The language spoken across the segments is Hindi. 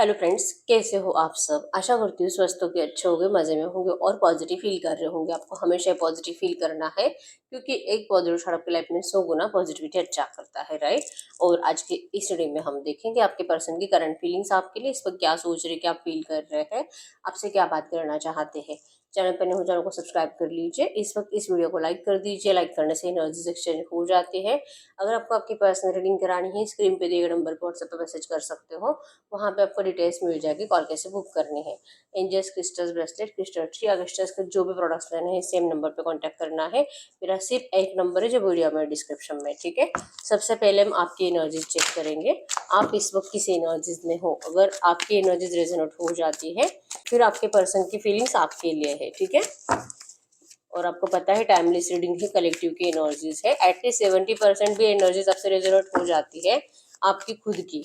हेलो फ्रेंड्स, कैसे हो आप सब। आशा करती हूँ स्वस्थ होगे, अच्छे होंगे, मज़े में होंगे और पॉजिटिव फील कर रहे होंगे। आपको हमेशा पॉजिटिव फील करना है क्योंकि एक पॉजिटिव थॉट आपकी लाइफ में 100 गुना पॉजिटिविटी अच्छा करता है, राइट। और आज के इस वीडियो में हम देखेंगे आपके पर्सन की करंट फीलिंग्स आपके लिए, इस वक्त क्या सोच रहे, क्या फील कर रहे हैं, आपसे क्या बात करना चाहते हैं। चैनल पर नहीं हो, चैनल को सब्सक्राइब कर लीजिए। इस वक्त इस वीडियो को लाइक कर दीजिए। लाइक करने से एनर्जीज एक्सचेंज हो जाती है। अगर आपको आपकी पर्सनल रीडिंग करानी है, स्क्रीन पे दिए गए नंबर पर व्हाट्सएप पर मैसेज कर सकते हो। वहाँ पे आपको डिटेल्स मिल जाएगी, कॉल कैसे बुक करनी है। Angels crystals bracelet, crystal tree, Augustus के जो भी प्रोडक्ट्स लेने हैं सेम नंबर पे कांटेक्ट करना है। मेरा सिर्फ एक नंबर है जो वीडियो में डिस्क्रिप्शन में, ठीक है। सबसे पहले हम आपकी एनर्जीज चेक करेंगे। आप इस वक्त किस एनर्जीज में हो। अगर आपकी एनर्जीज रेजोनेट हो जाती है फिर आपके पर्सन की फीलिंग्स आपके लिए है, ठीक है। और आपको पता है टाइमलेस रीडिंग ही कलेक्टिव की एनर्जीज है। एटलीस्ट 70% भी एनर्जीज आपसे रेजोनेट हो जाती है आपकी खुद की,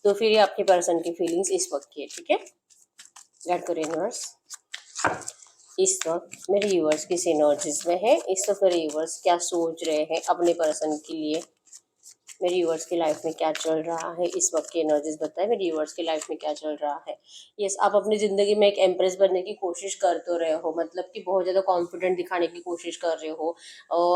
तो फिर ये आपके पर्सन की फीलिंग्स इस वक्त की है, ठीक है। गाइड करो यूनिवर्स, इस वक्त मेरे व्यूअर्स किस एनर्जीज में है। इस वक्त मेरे व्यूअर्स क्या सोच रहे हैं अपने पर्सन के लिए। मेरी व्यूअर्स की लाइफ में क्या चल रहा है इस वक्त की एनर्जीज बताए। मेरी व्यूअर्स की लाइफ में क्या चल रहा है। यस, आप अपनी ज़िंदगी में एक एम्प्रेस बनने की कोशिश कर तो रहे हो, मतलब कि बहुत ज़्यादा कॉन्फिडेंट दिखाने की कोशिश कर रहे हो।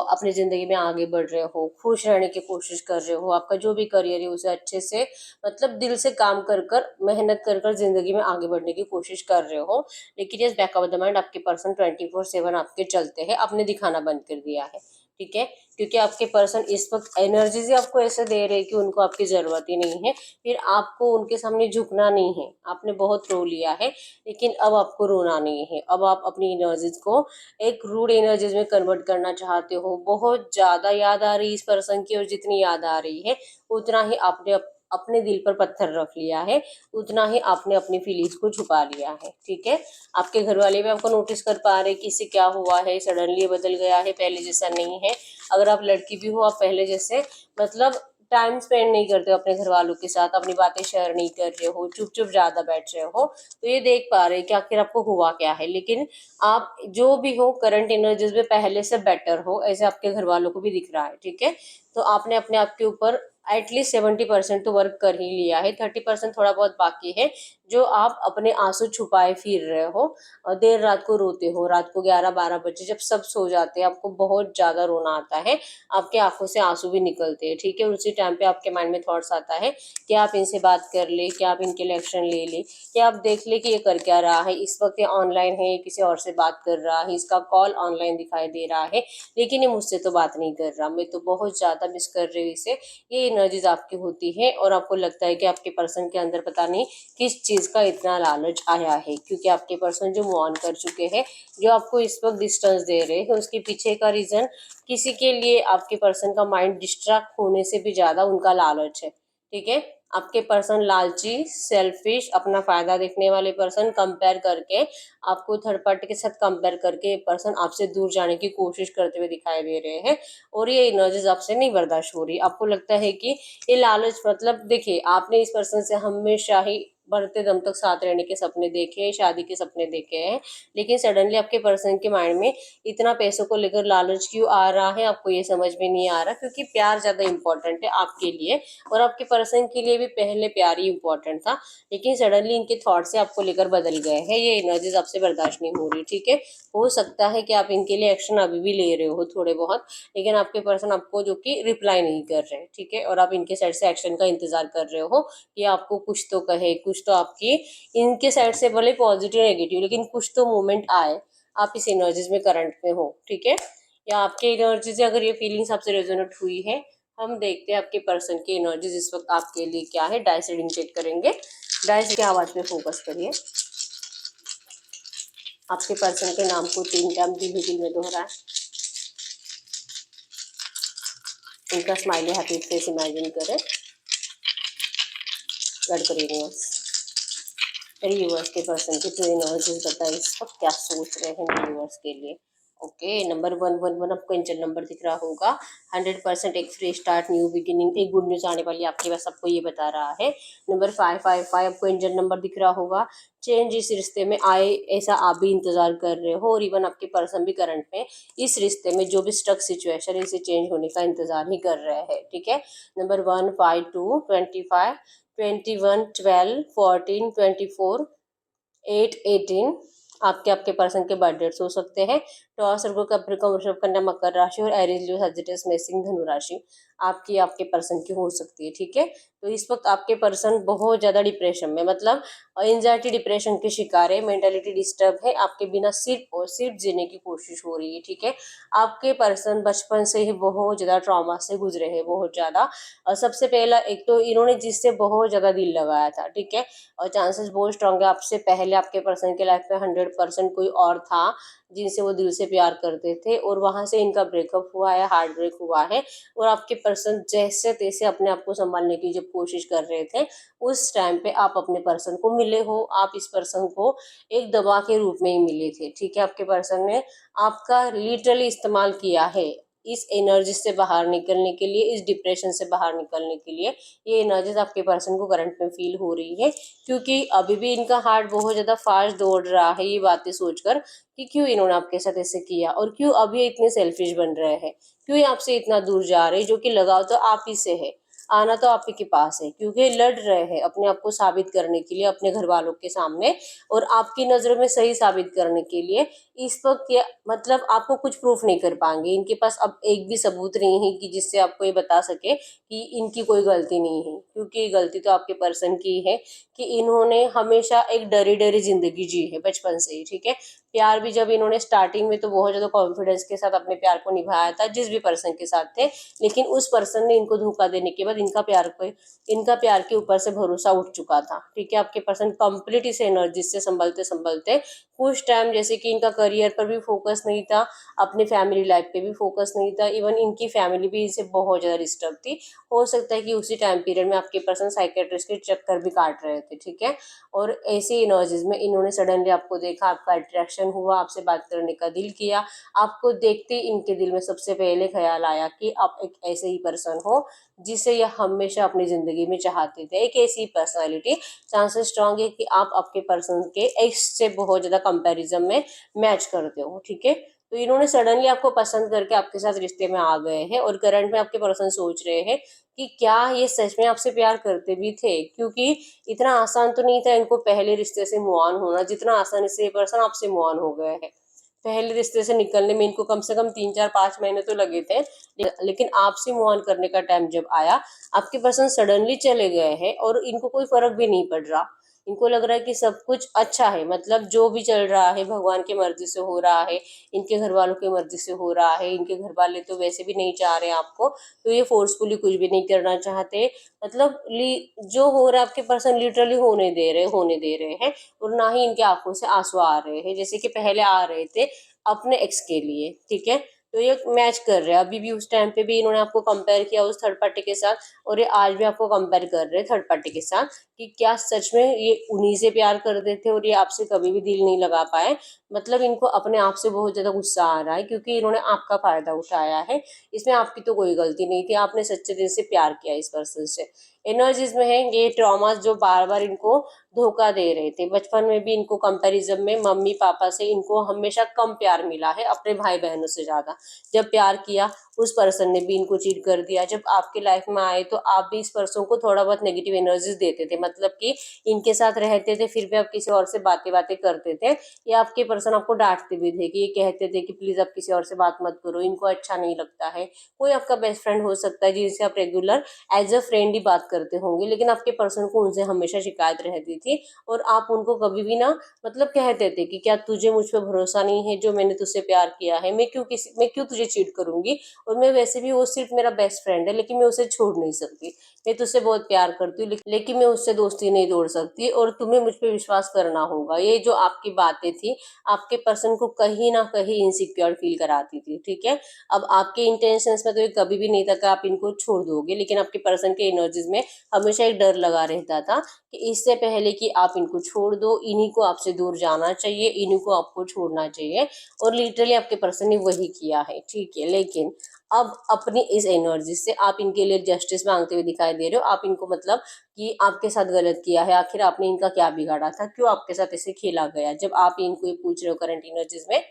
अपनी ज़िंदगी में आगे बढ़ रहे हो, खुश रहने की कोशिश कर रहे हो। आपका जो भी करियर है उसे अच्छे से, मतलब दिल से काम कर कर, मेहनत कर कर ज़िंदगी में आगे बढ़ने की कोशिश कर रहे हो। लेकिन yes, back of the mind आपके पर्सन 24/7 आपके चलते हैं, आपने दिखाना बंद कर दिया है, ठीक है। क्योंकि आपके पर्सन इस वक्त एनर्जीज ही आपको ऐसे दे रहे हैं कि उनको आपकी ज़रूरत ही नहीं है। फिर आपको उनके सामने झुकना नहीं है। आपने बहुत रो लिया है लेकिन अब आपको रोना नहीं है। अब आप अपनी एनर्जीज को एक रूड एनर्जीज में कन्वर्ट करना चाहते हो। बहुत ज़्यादा याद आ रही है इस पर्सन की, और जितनी याद आ रही है उतना ही आपने अपने दिल पर पत्थर रख लिया है, उतना ही आपने अपनी फीलिंग्स को छुपा लिया है, ठीक है। आपके घर वाले भी आपको नोटिस कर पा रहे कि इससे क्या हुआ है, सडनली बदल गया है, पहले जैसा नहीं है। अगर आप लड़की भी हो, आप पहले जैसे मतलब टाइम स्पेंड नहीं करते हो अपने घर वालों के साथ, अपनी बातें शेयर नहीं कर रहे हो, चुप चुप ज्यादा बैठ रहे हो। तो ये देख पा रहे हैं कि आखिर आपको हुआ क्या है। लेकिन आप जो भी हो करंट एनर्जीज में पहले से बेटर हो, ऐसे आपके घर वालों को भी दिख रहा है, ठीक है। तो आपने अपने आप के ऊपर एटलीस्ट 70% तो वर्क कर ही लिया है, 30% थोड़ा बहुत बाकी है जो आप अपने आंसू छुपाए फिर रहे हो। और देर रात को रोते हो, रात को 11-12 बजे जब सब सो जाते हैं आपको बहुत ज्यादा रोना आता है, आपके आंखों से आंसू भी निकलते हैं, ठीक है। उसी टाइम पे आपके माइंड में थॉट्स आता है कि आप इनसे बात कर ले, क्या आप इनके लिए एक्शन ले ले, क्या आप देख ले कि ये कर क्या रहा है। इस वक्त ये ऑनलाइन है, किसी और से बात कर रहा है, इसका कॉल ऑनलाइन दिखाई दे रहा है लेकिन ये मुझसे तो बात नहीं कर रहा, मैं तो बहुत ज्यादा मिस कर रही हूँ इसे। ये एनर्जीज आपकी होती है और आपको लगता है कि आपके पर्सन के अंदर पता नहीं किस चीज का इतना लालच आया है, क्योंकि आपके पर्सन जो मूव ऑन कर चुके हैं, जो आपको इस वक्त डिस्टेंस दे रहे हैं, उसके पीछे का रीजन किसी के लिए आपके पर्सन का माइंड डिस्ट्रैक्ट होने से भी ज्यादा उनका लालच है, ठीक है। आपके पर्सन लालची, सेल्फिश, अपना फायदा देखने वाले पर्सन, कंपेयर करके आपको थर्ड पार्टी के साथ कंपेयर करके पर्सन आपसे दूर जाने की कोशिश करते हुए दिखाई दे रहे हैं। और ये एनर्जीज आपसे नहीं बर्दाश्त हो रही। आपको लगता है कि ये लालच, मतलब देखिए आपने इस पर्सन से हमेशा ही बढ़ते दम तक साथ रहने के सपने देखे, शादी के सपने देखे हैं, लेकिन सडनली आपके पर्सन के माइंड में इतना पैसों को लेकर लालच क्यों आ रहा है आपको ये समझ में नहीं आ रहा। क्योंकि प्यार ज्यादा इंपॉर्टेंट है आपके लिए, और आपके पर्सन के लिए भी पहले प्यार ही इंपॉर्टेंट था, लेकिन सडनली इनके थॉट से आपको लेकर बदल गए हैं। ये एनर्जीज आपसे बर्दाश्त नहीं हो रही, ठीक है। हो सकता है कि आप इनके लिए एक्शन अभी भी ले रहे हो थोड़े बहुत, लेकिन आपके पर्सन आपको जो कि रिप्लाई नहीं कर रहे हैं, ठीक है। और आप इनके साइड से एक्शन का इंतजार कर रहे हो कि आपको कुछ तो कहे, कुछ तो आपकी इनके साइड से भले पॉजिटिव नेगेटिव लेकिन कुछ तो मूवमेंट आए। आप इस एनर्जीज में करंट में हो, ठीक है। या आपके एनर्जी से अगर ये फीलिंग्स आपसे रेजोनेट हुई है, हम देखते हैं आपके पर्सन की एनर्जीज इस वक्त आपके लिए क्या है। डाइस रीडिंग चेक करेंगे। डाइस की आवाज पे फोकस करिए। आपके पर्सन के नाम को 3 टाइम दिल में दोहराएं। उनका स्माइली हैप्पी फेस इमेजिन करें। गड करिए यूनिवर्स, मेरे यूनिवर्स के पर्सन की जो एनर्जीज बताए इस वक्त क्या सोच रहे हैं मेरे यूनिवर्स के लिए। ओके, नंबर 111 आपको एंजल नंबर दिख रहा होगा। 100% एक फ्रेश स्टार्ट, न्यू बिगिनिंग, एक गुड न्यूज आने वाली आपके पास, आपको ये बता रहा है। नंबर 555 आपको एंजल नंबर दिख रहा होगा। चेंज इस रिश्ते में आए ऐसा आप भी इंतजार कर रहे हो, और इवन आपके पर्सन भी करंट में इस रिश्ते में जो भी स्टक सिचुएशन इसे चेंज होने का इंतजार ही कर रहे हैं, ठीक है। नंबर 152 25 21, 12, 14, 24, 8, 18 आपके आपके पर्सन के बर्थ डेट्स हो सकते हैं। टॉस, वर्गो, कैप्रिकॉर्न, वृषभ, कन्या, मकर राशि और एरीज, लियो, सजिटेरियस, मेष, धनु राशि आपकी आपके पर्सन की हो सकती है। ठीक है, तो इस वक्त आपके पर्सन बहुत ज्यादा डिप्रेशन में, मतलब एंजाइटी डिप्रेशन के शिकार है, मेंटालिटी डिस्टर्ब है, आपके बिना सिर्फ और सिर्फ जीने की कोशिश हो रही है। ठीक है, आपके पर्सन बचपन से ही बहुत ज्यादा ट्रॉमा से गुजरे हैं, बहुत ज्यादा। और सबसे पहला एक तो इन्होंने जिससे बहुत ज्यादा दिल लगाया था, ठीक है, और चांसेस बहुत स्ट्रांग है आपसे पहले आपके पर्सन के लाइफ में 100% कोई और था जिनसे वो दिल से प्यार करते थे, और वहां से इनका ब्रेकअप हुआ है, हार्ट ब्रेक हुआ है। और आपके पर्सन जैसे तैसे अपने आप को संभालने की जब कोशिश कर रहे थे, उस टाइम पे आप अपने पर्सन को मिले हो। आप इस पर्सन को एक दवा के रूप में ही मिले थे। ठीक है, आपके पर्सन ने आपका लिटरली इस्तेमाल किया है इस एनर्जी से बाहर निकलने के लिए, इस डिप्रेशन से बाहर निकलने के लिए। ये एनर्जीज आपके पर्सन को करंट में फील हो रही है, क्योंकि अभी भी इनका हार्ट बहुत ज्यादा फास्ट दौड़ रहा है, ये बातें सोचकर कि क्यों इन्होंने आपके साथ ऐसे किया, और क्यों अभी इतने सेल्फिश बन रहे हैं, क्यों ये आपसे इतना दूर जा रहे हैं, जो कि लगाव तो आप ही से है, आना तो आप ही के पास है, क्योंकि लड़ रहे हैं अपने आप को साबित करने के लिए अपने घर वालों के सामने, और आपकी नजरों में सही साबित करने के लिए। इस वक्त मतलब आपको कुछ प्रूफ नहीं कर पाएंगे, इनके पास अब एक भी सबूत नहीं है कि जिससे आपको ये बता सके कि इनकी कोई गलती नहीं है, क्योंकि गलती तो आपके पर्सन की है कि इन्होंने हमेशा एक डरी डरी जिंदगी जी है बचपन से ही। ठीक है, प्यार भी जब इन्होंने स्टार्टिंग में तो बहुत ज्यादा कॉन्फिडेंस के साथ अपने प्यार को निभाया था जिस भी पर्सन के साथ थे, लेकिन उस पर्सन ने इनको धोखा देने के बाद इनका प्यार के ऊपर से भरोसा उठ चुका था। ठीक है, आपके पर्सन कंप्लीट इस एनर्जी से संभलते संभलते कुछ टाइम, जैसे कि इनका करियर पर भी फोकस नहीं था, अपनी फैमिली लाइफ पे भी फोकस नहीं था, इवन इनकी फैमिली भी इनसे बहुत ज्यादा डिस्टर्ब थी। हो सकता है कि उसी टाइम पीरियड में आपके पर्सन साइकेट्रिस्ट के चक्कर भी काट रहे थे। ठीक है, और ऐसी एनर्जीज में इन्होंने सडनली आपको देखा, आपका अट्रैक्शन हुआ, आपसे बात करने का दिल किया। आपको देखते ही इनके दिल में सबसे पहले ख्याल आया कि आप एक ऐसे ही पर्सन हो जिसे यह हमेशा अपनी जिंदगी में चाहते थे, एक ऐसी पर्सनालिटी। चांसेस स्ट्रांग है कि आप आपके पर्सन के एक्स से बहुत ज्यादा कंपैरिजन में मैच करते हो। ठीक है, तो इन्होंने सडनली आपको पसंद करके आपके साथ रिश्ते में आ गए हैं, और करंट में आपके पर्सन सोच रहे हैं कि क्या ये सच में आपसे प्यार करते भी थे, क्योंकि इतना आसान तो नहीं था इनको पहले रिश्ते से मूव ऑन होना, जितना आसानी से ये पर्सन आपसे मूव ऑन हो गए हैं। पहले रिश्ते से निकलने में इनको कम से कम 3, 4, 5 महीने तो लगे थे, लेकिन आपसे मूव ऑन करने का टाइम जब आया, आपके पर्सन सडनली चले गए हैं और इनको कोई फर्क भी नहीं पड़ रहा। इनको लग रहा है कि सब कुछ अच्छा है, मतलब जो भी चल रहा है भगवान की मर्जी से हो रहा है, इनके घर वालों की मर्जी से हो रहा है। इनके घर वाले तो वैसे भी नहीं चाह रहे आपको, तो ये फोर्सफुली कुछ भी नहीं करना चाहते। मतलब जो हो रहा है आपके पर्सन लिटरली होने दे रहे हैं, और ना ही इनके आंखों से आंसू आ रहे हैं जैसे कि पहले आ रहे थे अपने एक्स के लिए। ठीक है, तो ये मैच कर रहे हैं, अभी भी उस टाइम पे भी इन्होंने आपको कंपेयर किया उस थर्ड पार्टी के साथ, और ये आज भी आपको कंपेयर कर रहे हैं थर्ड पार्टी के साथ कि क्या सच में ये उन्हीं से प्यार करते थे और ये आपसे कभी भी दिल नहीं लगा पाए। मतलब इनको अपने आप से बहुत ज्यादा गुस्सा आ रहा है, क्योंकि इन्होंने आपका फायदा उठाया है। इसमें आपकी तो कोई गलती नहीं थी, आपने सच्चे दिल से प्यार किया इस पर्सन से। एनर्जीज में है ये ट्रॉमास जो बार बार इनको धोखा दे रहे थे। बचपन में भी इनको कंपैरिजन में मम्मी पापा से इनको हमेशा कम प्यार मिला है, अपने भाई बहनों से ज्यादा। जब प्यार किया उस पर्सन ने भी इनको चीट कर दिया। जब आपके लाइफ में आए तो आप भी इस पर्सन को थोड़ा बहुत नेगेटिव एनर्जीज देते थे, मतलब कि इनके साथ रहते थे फिर भी आप किसी और से बातें बातें करते थे, या आपके पर्सन आपको डांटते भी थे कि ये कहते थे कि प्लीज आप किसी और से बात मत करो, इनको अच्छा नहीं लगता है। कोई आपका बेस्ट फ्रेंड हो सकता है जिनसे आप रेगुलर एज अ फ्रेंड ही बात करते होंगे, लेकिन आपके पर्सन को उनसे हमेशा शिकायत रहती थी, और आप उनको कभी भी ना मतलब कहते थे कि क्या तुझे मुझ पर भरोसा नहीं है, जो मैंने तुझसे प्यार किया है, मैं क्यों तुझे चीट करूंगी, और मैं वैसे भी वो सिर्फ मेरा बेस्ट फ्रेंड है, लेकिन मैं उसे छोड़ नहीं सकती। मैं तुझसे बहुत प्यार करती हूँ, लेकिन मैं उससे दोस्ती नहीं तोड़ सकती, और तुम्हें मुझ पर विश्वास करना होगा। ये जो आपकी बातें थी आपके पर्सन को कहीं ना कहीं इनसिक्योर फील कराती थी। ठीक है, अब आपके इंटेंशंस में तो ये कभी भी नहीं था कि आप इनको छोड़ दोगे, लेकिन आपके पर्सन के एनर्जीज में हमेशा एक डर लगा रहता था कि इससे पहले कि आप इनको छोड़ दो, इन्हीं को आपसे दूर जाना चाहिए, इन्हीं को आपको छोड़ना चाहिए, और लिटरली आपके पर्सन ने वही किया है। ठीक है, लेकिन अब अपनी इस एनर्जी से आप इनके लिए जस्टिस मांगते हुए दिखाई दे रहे हो। आप इनको मतलब कि आपके साथ गलत किया है, आखिर आपने इनका क्या बिगाड़ा था, क्यों आपके साथ ऐसे खेला गया, जब आप इनको ये पूछ रहे हो करंट एनर्जीज में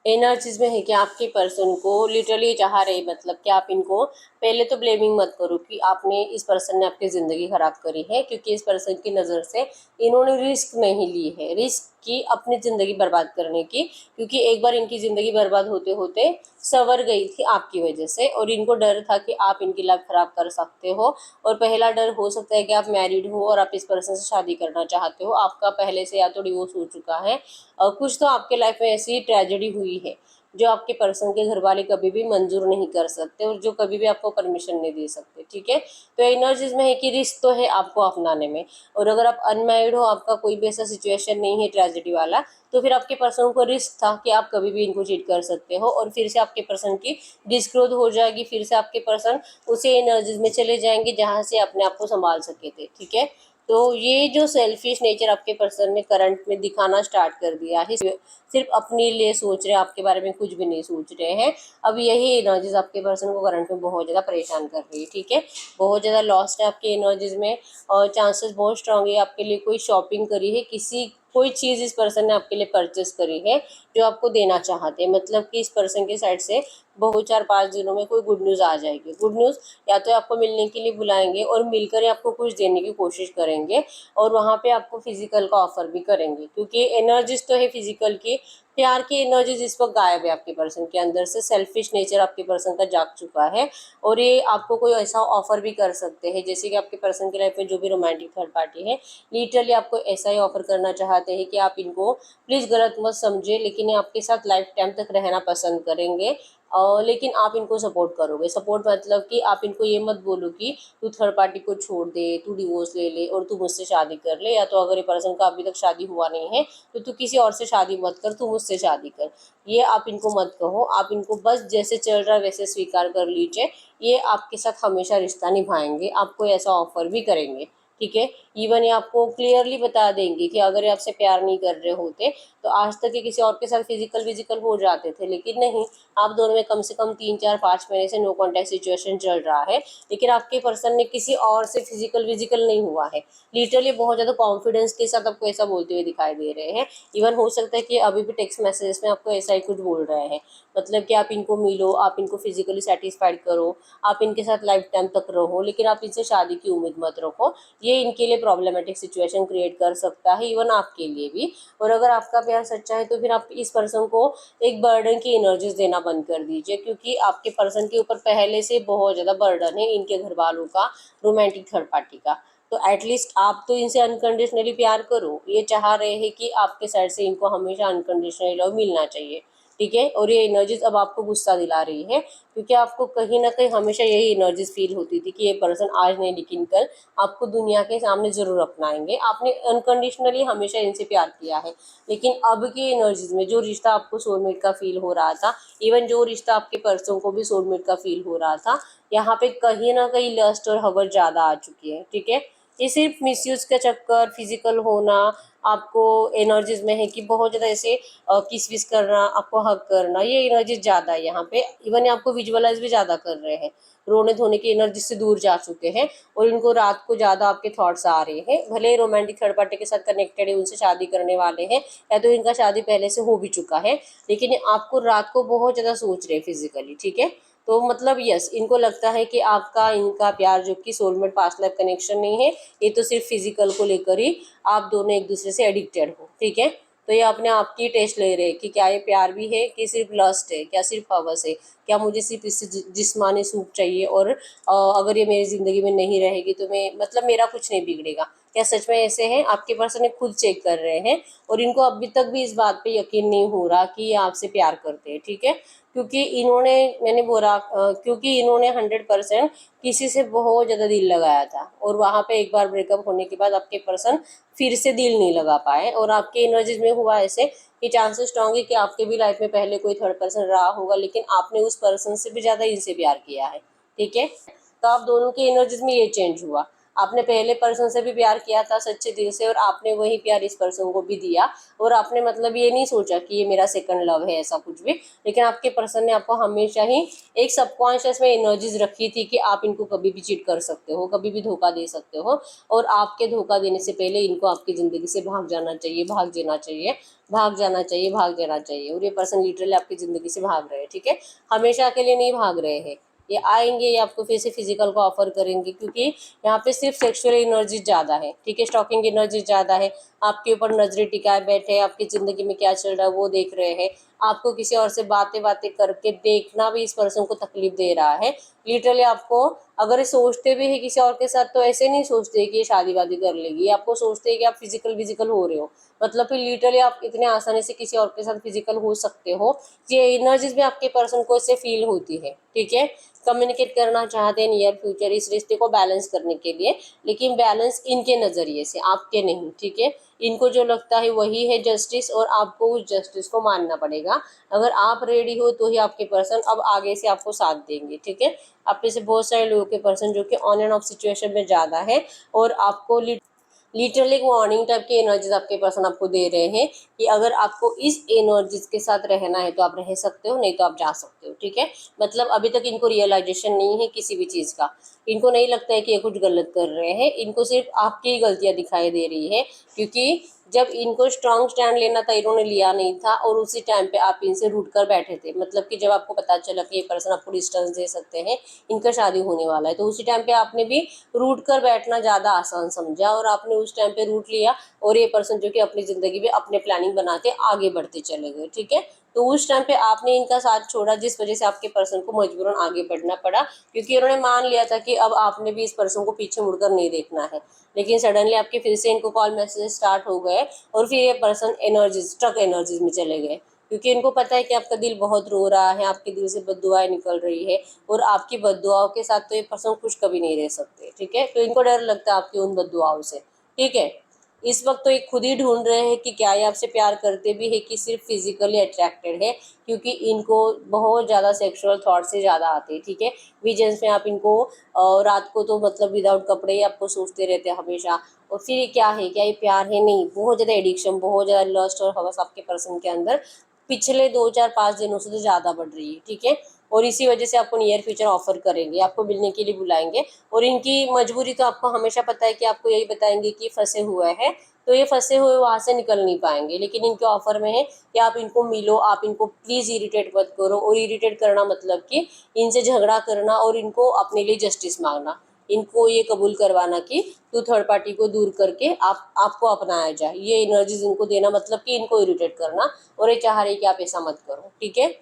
एनर्जीज में है कि आपके पर्सन को लिटरली चाह रहे, मतलब कि आप इनको पहले तो ब्लेमिंग मत करो कि आपने, इस पर्सन ने आपकी ज़िंदगी ख़राब करी है, क्योंकि इस पर्सन की नज़र से इन्होंने रिस्क नहीं ली है, रिस्क की अपनी ज़िंदगी बर्बाद करने की, क्योंकि एक बार इनकी ज़िंदगी बर्बाद होते होते संवर गई थी आपकी वजह से, और इनको डर था कि आप इनकी लाइफ ख़राब कर सकते हो। और पहला डर हो सकता है कि आप मैरिड हो और आप इस पर्सन से शादी करना चाहते हो, आपका पहले से या तो डिवोर्स हो चुका है, और कुछ तो आपके लाइफ में ऐसी ट्रेजेडी हुई है जो आपके पर्सन के घर वाले कभी भी मंजूर नहीं कर सकते और जो कभी भी आपको परमिशन नहीं दे सकते, ठीक है। तो एनर्जीज में है कि रिस्क तो है आपको अपनाने में, और अगर आप अनमैरिड हो, आपका कोई भी ऐसा सिचुएशन नहीं है ट्रेजेडी वाला, तो फिर आपके पर्सन को रिस्क था कि आप कभी भी इनको चीट कर सकते हो और फिर से आपके पर्सन की डिस्ग्रोथ हो जाएगी, फिर से आपके पर्सन उसी एनर्जीज में चले जाएंगे जहाँ से अपने आप को संभाल सके थे, ठीक है। तो ये जो सेल्फिश नेचर आपके पर्सन ने करंट में दिखाना स्टार्ट कर दिया है, सिर्फ अपने लिए सोच रहे हैं, आपके बारे में कुछ भी नहीं सोच रहे हैं। अब यही एनर्जीज आपके पर्सन को करंट में बहुत ज़्यादा परेशान कर रही है, ठीक है। बहुत ज़्यादा लॉस्ट है आपकी एनर्जीज में, और चांसेस बहुत स्ट्रांग है आपके लिए कोई शॉपिंग करी है, किसी कोई चीज़ इस पर्सन ने आपके लिए परचेस करी है जो आपको देना चाहते हैं, मतलब कि इस पर्सन की साइड से बहुत 4-5 दिनों में कोई गुड न्यूज़ आ जाएगी। गुड न्यूज़ या तो आपको मिलने के लिए बुलाएंगे और मिलकर ही आपको कुछ देने की कोशिश करेंगे, और वहाँ पे आपको फिजिकल का ऑफर भी करेंगे, क्योंकि एनर्जीज तो है फिजिकल की। प्यार की एनर्जीज इस वक्त गायब है आपके पर्सन के अंदर से, सेल्फिश नेचर आपके पर्सन का जाग चुका है, और ये आपको कोई ऐसा ऑफर भी कर सकते हैं, जैसे कि आपके पर्सन की लाइफ में जो भी रोमांटिक थर्ड पार्टी है, लिटरली आपको ऐसा ही ऑफर करना चाहते हैं कि आप इनको प्लीज़ गलत मत समझे, लेकिन ये आपके साथ लाइफ टाइम तक रहना पसंद करेंगे। लेकिन आप इनको सपोर्ट करोगे, सपोर्ट मतलब कि आप इनको ये मत बोलो कि तू थर्ड पार्टी को छोड़ दे, तू डिवोर्स ले ले और तू मुझसे शादी कर ले, या तो अगर ये पर्सन का अभी तक शादी हुआ नहीं है तो तू किसी और से शादी मत कर, तू मुझसे शादी कर। ये आप इनको मत कहो, आप इनको बस जैसे चल रहा है वैसे स्वीकार कर लीजिए। ये आपके साथ हमेशा रिश्ता निभाएंगे, आपको ऐसा ऑफर भी करेंगे, ठीक है। इवन ये आपको क्लियरली बता देंगे कि अगर ये आपसे प्यार नहीं कर रहे होते तो आज तक ये किसी और के साथ फिजिकल विजिकल हो जाते थे, लेकिन नहीं, आप दोनों में कम से कम 3-4-5 महीने से नो कॉन्टैक्ट सिचुएशन चल रहा है, लेकिन आपके पर्सन ने किसी और से फिजिकल विजिकल नहीं हुआ है। लिटरली बहुत ज़्यादा कॉन्फिडेंस के साथ आपको ऐसा बोलते हुए दिखाई दे रहे हैं। इवन हो सकता है कि अभी भी टेक्स्ट मैसेजेस में आपको ऐसा ही कुछ बोल रहे हैं, मतलब कि आप इनको मिलो, आप इनको फिजिकली सेटिस्फाइड करो, आप इनके साथ लाइफ टाइम तक रहो, लेकिन आप इनसे शादी की उम्मीद मत रखो। ये इनके लिए प्रॉब्लमेटिक सिचुएशन क्रिएट कर सकता है, इवन आपके लिए भी। और अगर आपका प्यार सच्चा है तो फिर आप इस पर्सन को एक बर्डन की एनर्जीज देना बंद कर दीजिए, क्योंकि आपके पर्सन के ऊपर पहले से बहुत ज़्यादा बर्डन है इनके घर वालों का, रोमांटिक थर्ड पार्टी का। तो एटलीस्ट आप तो इनसे अनकंडीशनली प्यार करो, ये चाह रहे हैं कि आपके साइड से इनको हमेशा अनकंडीशनली लव मिलना चाहिए, ठीक है। और ये एनर्जीज अब आपको गुस्सा दिला रही है, क्योंकि आपको कहीं ना कहीं हमेशा यही एनर्जीज फील होती थी कि ये पर्सन आज नहीं लेकिन कल आपको दुनिया के सामने ज़रूर अपनाएंगे। आपने अनकंडीशनली हमेशा इनसे प्यार किया है, लेकिन अब की एनर्जीज में जो रिश्ता आपको सोलमेट का फील हो रहा था, इवन जो रिश्ता आपके पर्सन को भी सोलमेट का फील हो रहा था, यहाँ पे कहीं ना कहीं लस्ट और हवस ज़्यादा आ चुकी है, ठीक है। ये सिर्फ मिसयूज का चक्कर, फिजिकल होना, आपको एनर्जीज में है कि बहुत ज़्यादा ऐसे किस विस करना, आपको हक करना, ये एनर्जी ज़्यादा है यहाँ पे। इवन आपको विजुअलाइज भी ज़्यादा कर रहे हैं, रोने धोने की एनर्जी से दूर जा चुके हैं, और इनको रात को ज़्यादा आपके थॉट्स आ रहे हैं। भले ही रोमांटिक थर्ड पार्टी के साथ कनेक्टेड है, उनसे शादी करने वाले हैं, या तो इनका शादी पहले से हो भी चुका है, लेकिन ये आपको रात को बहुत ज़्यादा सोच रहे हैं फिजिकली, ठीक है। तो मतलब यस, इनको लगता है कि आपका इनका प्यार जो कि सोलमेट पास्ट लाइफ कनेक्शन नहीं है, ये तो सिर्फ फिजिकल को लेकर ही आप दोनों एक दूसरे से एडिक्टेड हो, ठीक है। तो ये अपने आप की टेस्ट ले रहे हैं कि क्या ये प्यार भी है कि सिर्फ लस्ट है, क्या सिर्फ हवस है, क्या मुझे सिर्फ इससे जिस्मानी सुख चाहिए, और अगर ये मेरी ज़िंदगी में नहीं रहेगी तो मैं, मतलब मेरा कुछ नहीं बिगड़ेगा। क्या सच में ऐसे हैं? आपके पर्सन खुद चेक कर रहे हैं, और इनको अभी तक भी इस बात पे यकीन नहीं हो रहा कि ये आपसे प्यार करते हैं, ठीक है। क्योंकि इन्होंने, मैंने बोला क्योंकि इन्होंने 100% किसी से बहुत ज़्यादा दिल लगाया था, और वहाँ पे एक बार ब्रेकअप होने के बाद आपके पर्सन फिर से दिल नहीं लगा पाए, और आपके एनर्जीज में हुआ ऐसे कि चांसेस स्ट्रॉन्ग है कि आपके भी लाइफ में पहले कोई थर्ड पर्सन रहा होगा, लेकिन आपने उस पर्सन से भी ज़्यादा इनसे प्यार किया है, ठीक है। तो आप दोनों की एनर्जीज में ये चेंज हुआ। आपने पहले पर्सन से भी प्यार किया था सच्चे दिल से, और आपने वही प्यार इस पर्सन को भी दिया, और आपने मतलब ये नहीं सोचा कि ये मेरा सेकंड लव है ऐसा कुछ भी। लेकिन आपके पर्सन ने आपको हमेशा ही एक सबकॉन्शियस में एनर्जीज रखी थी कि आप इनको कभी भी चीट कर सकते हो, कभी भी धोखा दे सकते हो, और आपके धोखा देने से पहले इनको आपकी ज़िंदगी से भाग जाना चाहिए, भाग जाना चाहिए, भाग जाना चाहिए, भाग जाना चाहिए। और ये पर्सन लिटरली आपकी ज़िंदगी से भाग रहे हैं, ठीक है। हमेशा के लिए नहीं भाग रहे हैं, ये आएंगे, ये आपको फिर से फिजिकल को ऑफर करेंगे, क्योंकि यहाँ पे सिर्फ सेक्सुअल एनर्जी ज़्यादा है, ठीक है, स्टॉकिंग एनर्जी ज़्यादा है। आपके ऊपर नजरें टिकाए बैठे, आपकी ज़िंदगी में क्या चल रहा है वो देख रहे हैं। आपको किसी और से बातें बातें करके देखना भी इस पर्सन को तकलीफ दे रहा है। लिटरली आपको, अगर ये सोचते भी है किसी और के साथ, तो ऐसे नहीं सोचते कि ये शादी वादी कर लेगी, आपको सोचते हैं कि आप फिजिकल विजिकल हो रहे हो, मतलब फिर लिटरली आप इतने आसानी से किसी और के साथ फिजिकल हो सकते हो। ये एनर्जीज भी आपके पर्सन को इससे फील होती है, ठीक है। कम्युनिकेट करना चाहते हैं नियर फ्यूचर इस रिश्ते को बैलेंस करने के लिए, लेकिन बैलेंस इनके नज़रिए से, आपके नहीं, ठीक है। इनको जो लगता है वही है जस्टिस, और आपको उस जस्टिस को मानना पड़ेगा। अगर आप रेडी हो तो ही आपके पर्सन अब आगे से आपको साथ देंगे, ठीक है। आप में से बहुत सारे लोगों के पर्सन जो कि ऑन एंड ऑफ सिचुएशन में ज़्यादा है, और आपको लिटरली एक वार्निंग टाइप की एनर्जीज आपके पर्सन आपको दे रहे हैं कि अगर आपको इस एनर्जीज के साथ रहना है तो आप रह सकते हो, नहीं तो आप जा सकते हो, ठीक है। मतलब अभी तक इनको रियलाइजेशन नहीं है किसी भी चीज़ का, इनको नहीं लगता है कि ये कुछ गलत कर रहे हैं, इनको सिर्फ आपकी ही गलतियां दिखाई दे रही है। क्योंकि जब इनको स्ट्रांग स्टैंड लेना था इन्होंने लिया नहीं था, और उसी टाइम पे आप इनसे रूठ कर बैठे थे। मतलब कि जब आपको पता चला कि ये पर्सन आपको डिस्टेंस दे सकते हैं, इनका शादी होने वाला है, तो उसी टाइम पे आपने भी रूठ कर बैठना ज़्यादा आसान समझा, और आपने उस टाइम पे रूट लिया, और ये पर्सन जो कि अपनी ज़िंदगी में अपने प्लानिंग बनाते आगे बढ़ते चले गए, ठीक है। तो उस टाइम पे आपने इनका साथ छोड़ा, जिस वजह से आपके पर्सन को मजबूरन आगे बढ़ना पड़ा, क्योंकि उन्होंने मान लिया था कि अब आपने भी इस पर्सन को पीछे मुड़कर नहीं देखना है। लेकिन सडनली आपके फिर से इनको कॉल मैसेज स्टार्ट हो गए, और फिर ये पर्सन एनर्जीज, स्ट्रक एनर्जीज में चले गए, क्योंकि इनको पता है कि आपका दिल बहुत रो रहा है, आपके दिल से बद्दुआएं निकल रही है, और आपकी बद्दुआओं के साथ तो ये पर्सन खुश कभी नहीं रह सकते, ठीक है। तो इनको डर लगता है आपकी उन बद्दुआओं से, ठीक है। इस वक्त तो ये खुद ही ढूंढ रहे हैं कि क्या ये आपसे प्यार करते भी है कि सिर्फ फिजिकली अट्रैक्टेड है, क्योंकि इनको बहुत ज़्यादा सेक्सुअल थॉट से ज़्यादा आते हैं, ठीक है। विजन्स में आप इनको रात को तो मतलब विदाउट कपड़े ही आपको सोचते रहते हैं हमेशा। और फिर ये क्या है, क्या ये प्यार है? नहीं, बहुत ज़्यादा एडिक्शन, बहुत ज़्यादा लस्ट और हवस आपके पर्सन के अंदर पिछले 2 4 5 दिनों से तो ज़्यादा बढ़ रही है, ठीक है। और इसी वजह से आपको नियर फ्यूचर ऑफर करेंगे, आपको मिलने के लिए बुलाएंगे, और इनकी मजबूरी तो आपको हमेशा पता है कि आपको यही बताएंगे कि फंसे हुए हैं, तो ये फंसे हुए वहाँ से निकल नहीं पाएंगे। लेकिन इनके ऑफर में है कि आप इनको मिलो, आप इनको प्लीज़ इरिटेट मत करो, और इरिटेट करना मतलब कि इनसे झगड़ा करना और इनको अपने लिए जस्टिस मांगना, इनको ये कबूल करवाना कि टू थर्ड पार्टी को दूर करके आपको अपनाया जाए। ये एनर्जीज इनको देना मतलब कि इनको इरिटेट करना, और ये चाह रही कि आप ऐसा मत करो, ठीक है।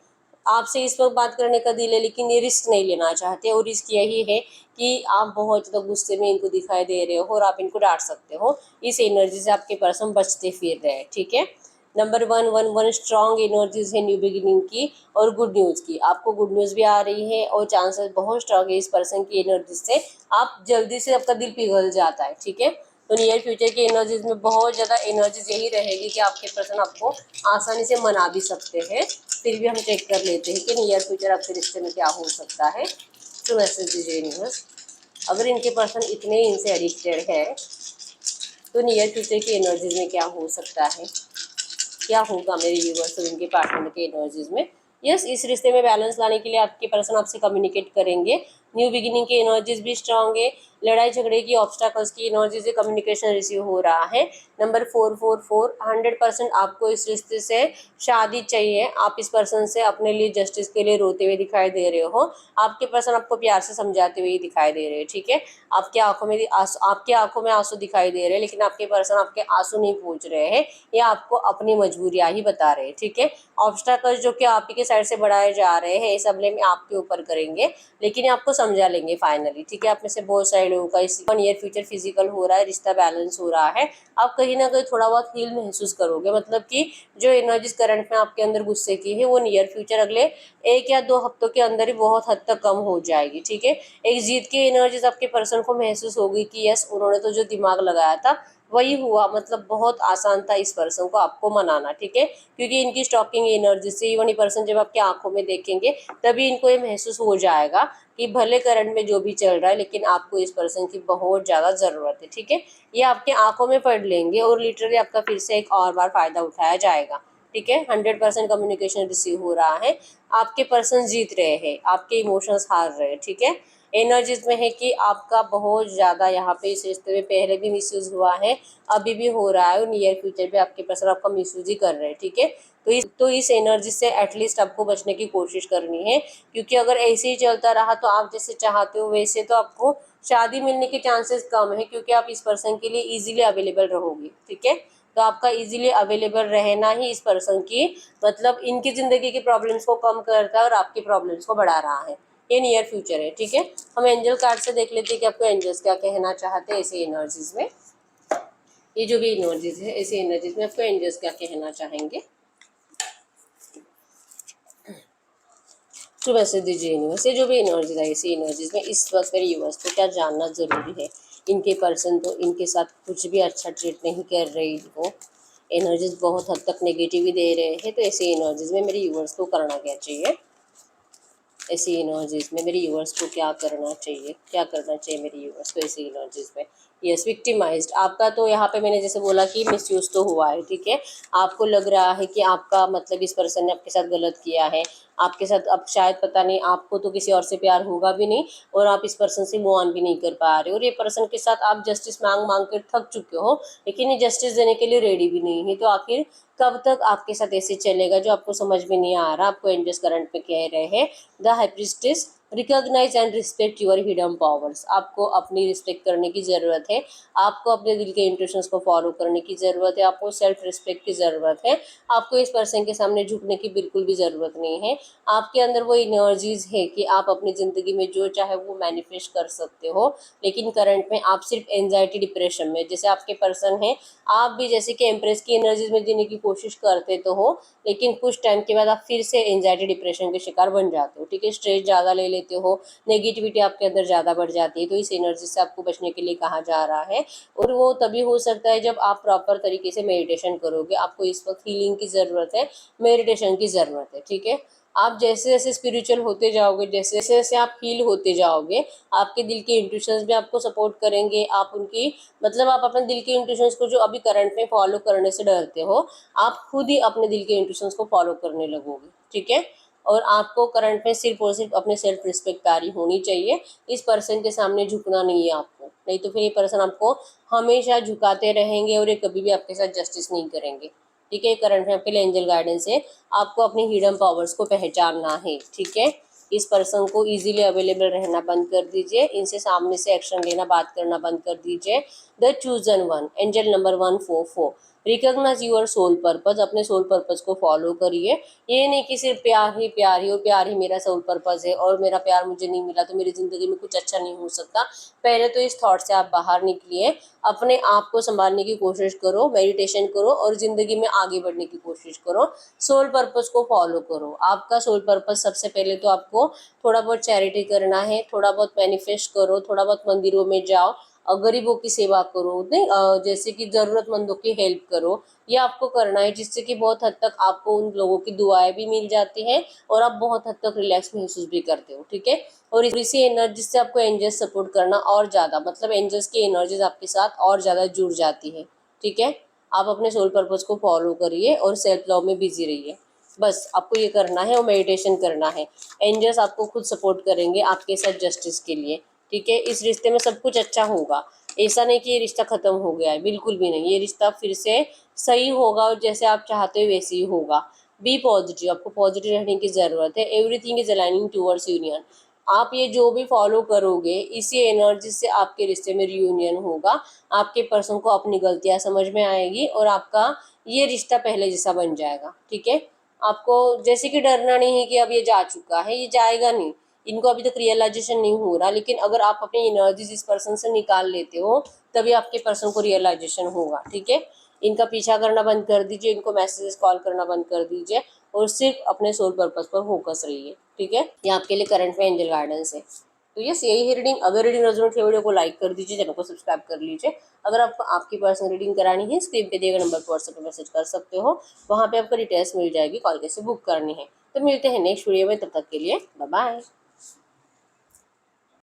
आपसे इस वक्त बात करने का दिल है, लेकिन ये रिस्क नहीं लेना चाहते, और रिस्क यही है कि आप बहुत ज़्यादा गुस्से में इनको दिखाई दे रहे हो, और आप इनको डांट सकते हो। इस एनर्जी से आपके पर्सन बचते फिर रहे हैं, ठीक है। नंबर 1 स्ट्रॉन्ग एनर्जीज है न्यू बिगिनिंग की और गुड न्यूज़ की। आपको गुड न्यूज़ भी आ रही है, और चांसेस बहुत स्ट्रॉन्ग है इस पर्सन की एनर्जी से आप जल्दी से, आपका दिल पिघल जाता है, ठीक है। तो नियर फ्यूचर की एनर्जीज में बहुत ज़्यादा एनर्जीज यही रहेगी कि आपके पर्सन आपको आसानी से मना भी सकते हैं। फिर भी हम चेक कर लेते हैं कि नियर फ्यूचर आपके रिश्ते में क्या हो सकता है। तो मैसेज दीजिए यूनिवर्स, अगर इनके पर्सन इतने इनसे एडिक्टेड है तो नियर फ्यूचर की एनर्जीज में क्या हो सकता है, क्या होगा मेरे व्यूवर्स और इनके पार्टनर के एनर्जीज में। यस, इस रिश्ते में बैलेंस लाने के लिए आपके पर्सन आपसे कम्युनिकेट करेंगे। न्यू बिगिनिंग की एनर्जीज भी स्ट्रांग है, लड़ाई झगड़े की, ऑब्स्टैकल्स की एनर्जी से कम्युनिकेशन रिसीव हो रहा है। नंबर 444 100% आपको इस रिश्ते से शादी चाहिए। आप इस पर्सन से अपने लिए जस्टिस के लिए रोते हुए दिखाई दे रहे हो, आपके पर्सन आपको प्यार से समझाते हुए दिखाई दे रहे हैं, ठीक है। आपकी आंखों में आंसू दिखाई दे रहे हैं, लेकिन आपके पर्सन आपके आंसू नहीं पूछ रहे हैं, ये आपको अपनी मजबूरियां ही बता रहे हैं, ठीक है। ऑब्स्टैकल्स जो कि आप ही के साइड से बढ़ाए जा रहे हैं, इस हमले में आपके ऊपर करेंगे, लेकिन आपको समझा लेंगे फाइनली, ठीक है। आप में से बहुत सारे लोगों का इस नियर फ्यूचर फिजिकल हो रहा है, रिश्ता बैलेंस हो रहा है। आप कहीं ना कहीं थोड़ा बहुत हील महसूस करोगे, मतलब कि जो एनर्जीज करंट में आपके अंदर गुस्से की है वो नियर फ्यूचर अगले 1 या 2 हफ्तों के अंदर ही बहुत हद तक कम हो जाएगी, ठीक है। एक जीत की एनर्जीज आपके पर्सन को महसूस होगी कि यस, उन्होंने तो जो दिमाग लगाया था वही हुआ, मतलब बहुत आसान था इस पर्सन को आपको मनाना, ठीक है, क्योंकि इनकी स्टॉकिंग एनर्जी से इवन ये पर्सन जब आपकी आंखों में देखेंगे तभी इनको ये महसूस हो जाएगा कि भले करंट में जो भी चल रहा है लेकिन आपको इस पर्सन की बहुत ज़्यादा ज़रूरत है, ठीक है। ये आपके आंखों में पढ़ लेंगे और लिटरली आपका फिर से एक और बार फ़ायदा उठाया जाएगा, ठीक है। 100% कम्युनिकेशन रिसीव हो रहा है, आपके पर्सन जीत रहे हैं, आपके इमोशंस हार रहे हैं, ठीक है। एनर्जीज में है कि आपका बहुत ज़्यादा यहाँ पे इस रिश्ते में पहले भी मिसयूज़ हुआ है, अभी भी हो रहा है और नियर फ्यूचर भी आपके पर्सन आपका मिसयूज़ ही कर रहे हैं, ठीक है। तो इस एनर्जी से एटलीस्ट आपको बचने की कोशिश करनी है, क्योंकि अगर ऐसे ही चलता रहा तो आप जैसे चाहते हो वैसे तो आपको शादी मिलने के चांसेस कम है, क्योंकि आप इस पर्सन के लिए इजीली अवेलेबल रहोगे, ठीक है। तो आपका इजीली अवेलेबल रहना ही इस पर्सन की मतलब इनकी ज़िंदगी की प्रॉब्लम्स को कम करता है और आपकी प्रॉब्लम्स को बढ़ा रहा है। ये नियर फ्यूचर है, ठीक है। हम एंजल कार्ड से देख लेते हैं कि आपको एंजल्स क्या कहना चाहते हैं ऐसी एनर्जीज में। ये जो भी एनर्जीज है ऐसी एनर्जीज में आपको एंजल्स क्या कहना चाहेंगे, तो वैसे दीजिए यूनिवर्स। ये जो भी एनर्जीज है ऐसी एनर्जीज में इस वक्त मेरे यूनिवर्स को क्या जानना जरूरी है। इनके पर्सन तो इनके साथ कुछ भी अच्छा ट्रीट नहीं कर रहे, इनको एनर्जीज बहुत हद तक नेगेटिव ही दे रहे हैं, तो ऐसी एनर्जीज में मेरे यूनिवर्स को करना क्या चाहिए, ऐसी एनर्जीज में मेरे यूवर्स को क्या करना चाहिए, क्या करना चाहिए मेरे यूवर्स को ऐसी एनर्जीज में। यस, विक्टिमाइज्ड आपका तो यहाँ पे मैंने जैसे बोला कि मिसयूज तो हुआ है, ठीक है। आपको लग रहा है कि आपका मतलब इस पर्सन ने आपके साथ गलत किया है, आपके साथ अब शायद पता नहीं आपको तो किसी और से प्यार होगा भी नहीं और आप इस पर्सन से मूव ऑन भी नहीं कर पा रहे हो, और ये पर्सन के साथ आप जस्टिस मांग मांग कर थक चुके हो लेकिन ये जस्टिस देने के लिए रेडी भी नहीं है। तो आखिर कब तक आपके साथ ऐसे चलेगा जो आपको समझ में नहीं आ रहा। आपको एंजल्स करंट में कह रहे हैं the high priestess recognize and respect your hidden powers. आपको अपनी रिस्पेक्ट करने की ज़रूरत है, आपको अपने दिल के इंट्यूशंस को फॉलो करने की ज़रूरत है, आपको सेल्फ रिस्पेक्ट की ज़रूरत है। आपको इस पर्सन के सामने झुकने की बिल्कुल भी ज़रूरत नहीं है। आपके अंदर वो एनर्जीज है कि आप अपनी ज़िंदगी में जो चाहे वो मैनिफेस्ट कर सकते हो, लेकिन करंट में आप सिर्फ एंजाइटी डिप्रेशन में, जैसे आपके पर्सन है आप भी जैसे कि एम्प्रेस की एनर्जीज में जीने की कोशिश करते तो हो लेकिन कुछ टाइम के बाद आप फिर से एंजाइटी डिप्रेशन के शिकार बन जाते हो, ठीक है। स्ट्रेस ज़्यादा ले लेते हो, नेगेटिविटी आपके अंदर ज़्यादा बढ़ जाती है, तो इस एनर्जी से आपको बचने के लिए कहा जा रहा है। और वो तभी हो सकता है जब आप प्रॉपर तरीके से मेडिटेशन करोगे। आपको इस वक्त हीलिंग की ज़रूरत है, मेडिटेशन की ज़रूरत है, ठीक है। आप जैसे जैसे स्पिरिचुअल होते जाओगे, जैसे जैसे आप हील होते जाओगे, आपके दिल के इंट्यूशंस भी आपको सपोर्ट करेंगे। आप उनकी मतलब आप अपने दिल के इंट्यूशंस को जो अभी करंट में फॉलो करने से डरते हो, आप खुद ही अपने दिल के इंट्यूशंस को फॉलो करने लगोगे, ठीक है। और आपको करंट में सिर्फ और सिर्फ अपने सेल्फ रिस्पेक्ट प्यारी होनी चाहिए। इस पर्सन के सामने झुकना नहीं है आपको, नहीं तो फिर ये पर्सन आपको हमेशा झुकाते रहेंगे और ये कभी भी आपके साथ जस्टिस नहीं करेंगे, ठीक है। करंट में आपके लिए एंजल गाइडेंस है, आपको अपनी हिडन पावर्स को पहचानना है, ठीक है। इस पर्सन को इजीली अवेलेबल रहना बंद कर दीजिए, इनसे सामने से एक्शन लेना, बात करना बंद कर दीजिए। The chosen one, angel number 144, recognize your soul purpose. अपने सोल पर्पज को फॉलो करिए। ये नहीं कि सिर्फ प्यार ही और प्यार ही मेरा सोल पर्पज है और मेरा प्यार मुझे नहीं मिला तो मेरी ज़िंदगी में कुछ अच्छा नहीं हो सकता। पहले तो इस थॉट से आप बाहर निकलिए, अपने आप को संभालने की कोशिश करो, मेडिटेशन करो और ज़िंदगी में आगे बढ़ने की कोशिश करो। सोल पर्पस को फॉलो करो। आपका सोल पर्पस सबसे पहले तो आपको थोड़ा बहुत चैरिटी करना है, थोड़ा बहुत मैनिफेस्ट करो, थोड़ा बहुत मंदिरों में जाओ और गरीबों की सेवा करो, नहीं जैसे कि ज़रूरतमंदों की हेल्प करो। ये आपको करना है, जिससे कि बहुत हद तक आपको उन लोगों की दुआएं भी मिल जाती हैं और आप बहुत हद तक रिलैक्स महसूस भी करते हो, ठीक है। और इसी एनर्जी से आपको एंजल्स सपोर्ट करना और ज़्यादा, मतलब एंजल्स की एनर्जीज आपके साथ और ज़्यादा जुड़ जाती है, ठीक है। आप अपने सोल पर्पस को फॉलो करिए और सेल्फ लव में बिजी रहिए। बस आपको ये करना है और मेडिटेशन करना है। एंजल्स आपको खुद सपोर्ट करेंगे आपके साथ जस्टिस के लिए, ठीक है। इस रिश्ते में सब कुछ अच्छा होगा, ऐसा नहीं कि ये रिश्ता ख़त्म हो गया है, बिल्कुल भी नहीं। ये रिश्ता फिर से सही होगा और जैसे आप चाहते हो वैसे ही होगा। बी पॉजिटिव, आपको पॉजिटिव रहने की ज़रूरत है। Everything is aligning towards union. आप ये जो भी फॉलो करोगे इसी एनर्जी से आपके रिश्ते में रियूनियन होगा। आपके पर्सन को अपनी गलतियाँ समझ में आएगी और आपका ये रिश्ता पहले जैसा बन जाएगा, ठीक है। आपको जैसे कि डरना नहीं है कि अब ये जा चुका है, ये जाएगा नहीं। इनको अभी तक रियलाइजेशन नहीं हो रहा, लेकिन अगर आप अपनी एनर्जीज इस पर्सन से निकाल लेते हो तभी आपके पर्सन को रियलाइजेशन होगा, ठीक है। इनका पीछा करना बंद कर दीजिए, इनको मैसेजेस कॉल करना बंद कर दीजिए और सिर्फ अपने सोल पर्पस पर फोकस रहिए, ठीक है। ये आपके लिए करंट में एंजल गाइडेंस है। तो यस, यही है रीडिंग। अगर रीडिंग रेजोनेट है, वीडियो को लाइक कर दीजिए, चैनल को सब्सक्राइब कर लीजिए। अगर आपको आपकी पर्सनल रीडिंग करानी है, स्क्रीन पे दिए गए नंबर पर व्हाट्सएप पे मैसेज कर सकते हो, वहाँ पे आपको डिटेल्स मिल जाएगी, कॉल कैसे बुक करनी है। तो मिलते हैं नेक्स्ट वीडियो में, तब तक के लिए बाय बाय।